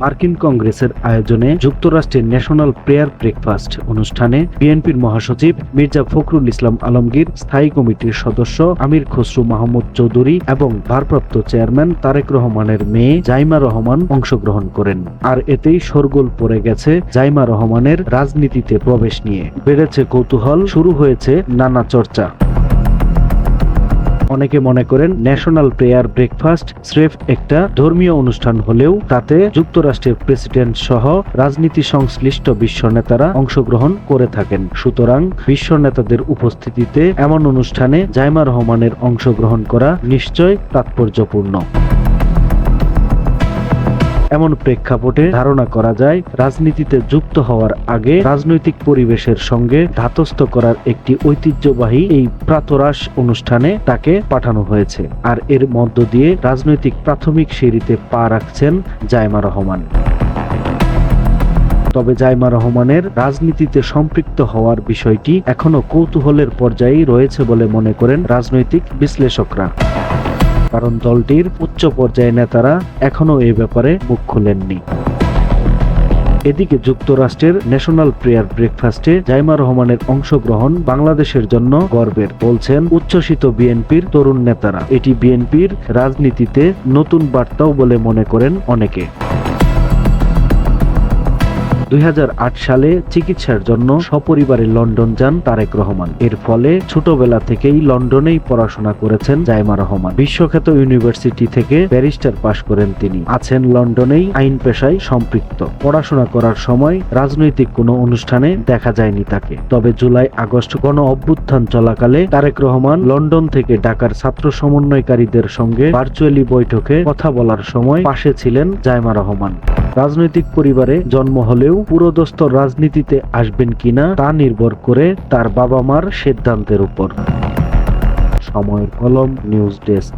মার্কিন কংগ্রেসের আয়োজনে যুক্তরাষ্ট্রের ন্যাশনাল প্রেয়ার ব্রেকফাস্ট অনুষ্ঠানে বিএনপির মহাসচিব মির্জা ফখরুল ইসলাম আলমগীর, স্থায়ী কমিটির সদস্য আমির খসরু মাহমুদ চৌধুরী এবং ভারপ্রাপ্ত চেয়ারম্যান তারেক রহমানের মেয়ে জাইমা রহমান অংশগ্রহণ করেন। আর এতেই শোরগোল পড়ে গেছে জাইমা রহমানের রাজনীতিতে প্রবেশ নিয়ে। বেড়েছে কৌতূহল, শুরু হয়েছে নানা চর্চা। অনেকে মনে করেন ন্যাশনাল প্রেয়ার ব্রেকফাস্ট স্রেফ একটা ধর্মীয় অনুষ্ঠান হলেও তাতে যুক্তরাষ্ট্রের প্রেসিডেন্ট সহ রাজনীতি সংশ্লিষ্ট বিশ্ব নেতারা অংশগ্রহণ করে থাকেন। সুতরাং বিশ্ব নেতাদের উপস্থিতিতে এমন অনুষ্ঠানে জাইমা রহমানের অংশগ্রহণ করা নিশ্চয় তাৎপর্যপূর্ণ। এমন প্রেক্ষাপটে ধারণা করা যায়, রাজনীতিতে যুক্ত হওয়ার আগে রাজনৈতিক পরিবেশের সঙ্গে ধাতস্থ করার একটি ঐতিহ্যবাহী এই প্রাতরাশ অনুষ্ঠানে তাকে পাঠানো হয়েছে। আর এর মধ্য দিয়ে রাজনৈতিক প্রাথমিক সিঁড়িতে পা রাখছেন জাইমা রহমান। তবে জাইমা রহমানের রাজনীতিতে সম্পৃক্ত হওয়ার বিষয়টি এখনো কৌতূহলের পর্যায়েই রয়েছে বলে মনে করেন রাজনৈতিক বিশ্লেষকরা। কারণ দলটির উচ্চ পর্যায়ের নেতারা এখনো এ ব্যাপারে মুখ খুলেননি। এদিকে যুক্তরাষ্ট্রের ন্যাশনাল প্রেয়ার ব্রেকফাস্টে জাইমা রহমানের অংশগ্রহণ বাংলাদেশের জন্য গর্বের, বলছেন উচ্ছ্বসিত বিএনপির তরুণ নেতারা। এটি বিএনপির রাজনীতিতে নতুন বার্তাও বলে মনে করেন অনেকে। 2008 সালে চিকিৎসার জন্য সপরিবারে লন্ডন যান তারেক রহমান। এর ফলে ছোটবেলা থেকেই লন্ডনেই পড়াশোনা করেছেন জাইমা রহমান। বিশ্বখ্যাত ইউনিভার্সিটি থেকে ব্যারিস্টার পাশ করেন তিনি। আছেন লন্ডনেই আইন পেশায় সম্পৃক্ত। পড়াশোনা করার সময় রাজনৈতিক কোনো অনুষ্ঠানে দেখা যায়নি তাকে। তবে জুলাই আগস্ট গণ অভ্যুত্থান চলাকালে তারেক রহমান লন্ডন থেকে ঢাকার ছাত্র সমন্বয়কারীদের সঙ্গে ভার্চুয়ালি বৈঠকে কথা বলার সময় পাশে ছিলেন জাইমা রহমান। রাজনৈতিক পরিবারে জন্ম হলেও পুরোদস্তুর রাজনীতিতে আসবেন কিনা তা নির্ভর করে তার বাবা মার সিদ্ধান্তের উপর। সময়ের কলম, নিউজ ডেস্ক।